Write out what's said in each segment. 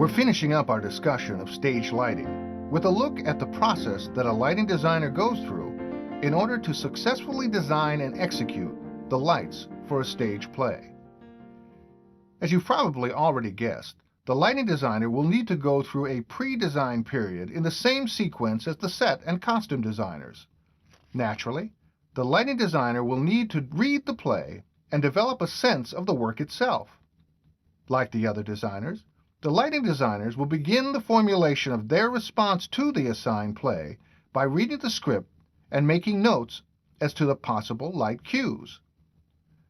We're finishing up our discussion of stage lighting with a look at the process that a lighting designer goes through in order to successfully design and execute the lights for a stage play. As you've probably already guessed, the lighting designer will need to go through a pre-design period in the same sequence as the set and costume designers. Naturally, the lighting designer will need to read the play and develop a sense of the work itself. Like the other designers, the lighting designers will begin the formulation of their response to the assigned play by reading the script and making notes as to the possible light cues.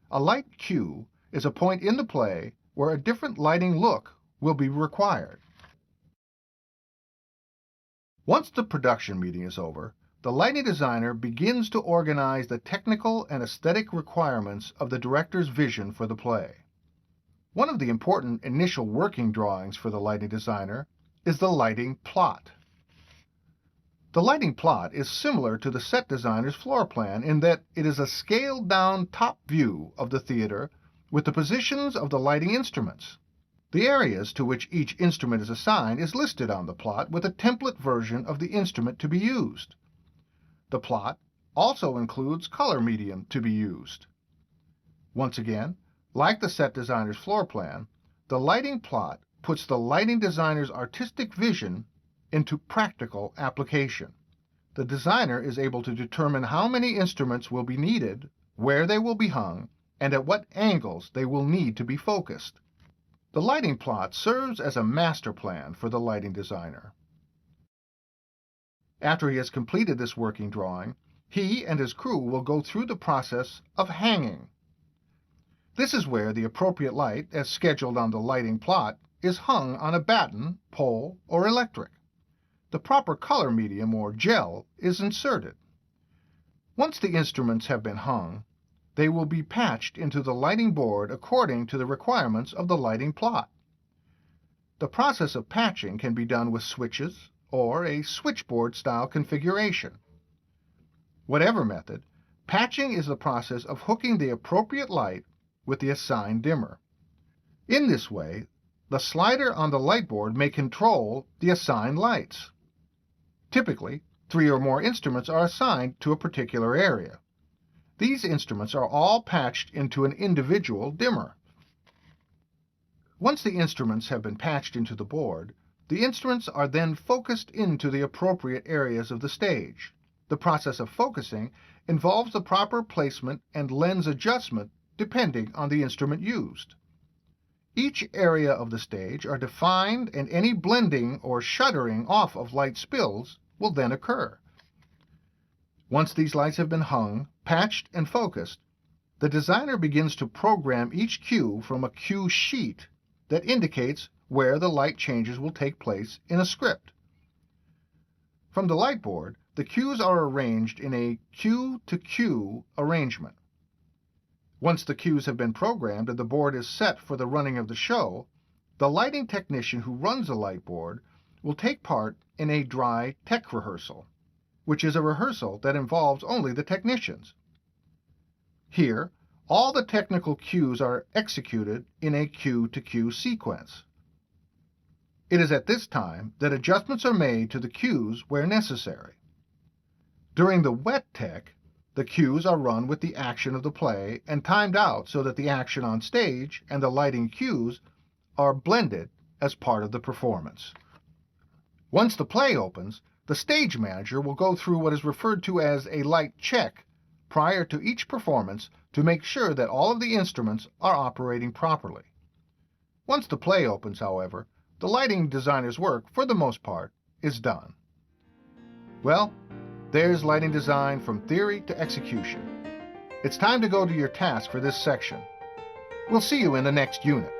A light cue is a point in the play where a different lighting look will be required. Once the production meeting is over, the lighting designer begins to organize the technical and aesthetic requirements of the director's vision for the play. One of the important initial working drawings for the lighting designer is the lighting plot. The lighting plot is similar to the set designer's floor plan in that it is a scaled-down top view of the theater with the positions of the lighting instruments. The areas to which each instrument is assigned is listed on the plot with a template version of the instrument to be used. The plot also includes color medium to be used. Once again, like the set designer's floor plan, the lighting plot puts the lighting designer's artistic vision into practical application. The designer is able to determine how many instruments will be needed, where they will be hung, and at what angles they will need to be focused. The lighting plot serves as a master plan for the lighting designer. After he has completed this working drawing, he and his crew will go through the process of hanging. This is where the appropriate light, as scheduled on the lighting plot, is hung on a batten, pole, or electric. The proper color medium, or gel, is inserted. Once the instruments have been hung, they will be patched into the lighting board according to the requirements of the lighting plot. The process of patching can be done with switches or a switchboard-style configuration. Whatever method, patching is the process of hooking the appropriate light with the assigned dimmer. In this way, the slider on the light board may control the assigned lights. Typically, 3 or more instruments are assigned to a particular area. These instruments are all patched into an individual dimmer. Once the instruments have been patched into the board, the instruments are then focused into the appropriate areas of the stage. The process of focusing involves the proper placement and lens adjustment depending on the instrument used. Each area of the stage are defined, and any blending or shuttering off of light spills will then occur. Once these lights have been hung, patched, and focused, the designer begins to program each cue from a cue sheet that indicates where the light changes will take place in a script. From the light board, the cues are arranged in a cue-to-cue arrangement. Once the cues have been programmed and the board is set for the running of the show, the lighting technician who runs the light board will take part in a dry tech rehearsal, which is a rehearsal that involves only the technicians. Here, all the technical cues are executed in a cue-to-cue sequence. It is at this time that adjustments are made to the cues where necessary. During the wet tech, the cues are run with the action of the play and timed out so that the action on stage and the lighting cues are blended as part of the performance. Once the play opens, the stage manager will go through what is referred to as a light check prior to each performance to make sure that all of the instruments are operating properly. Once the play opens, however, the lighting designer's work, for the most part, is done. Well, there's lighting design from theory to execution. It's time to go to your task for this section. We'll see you in the next unit.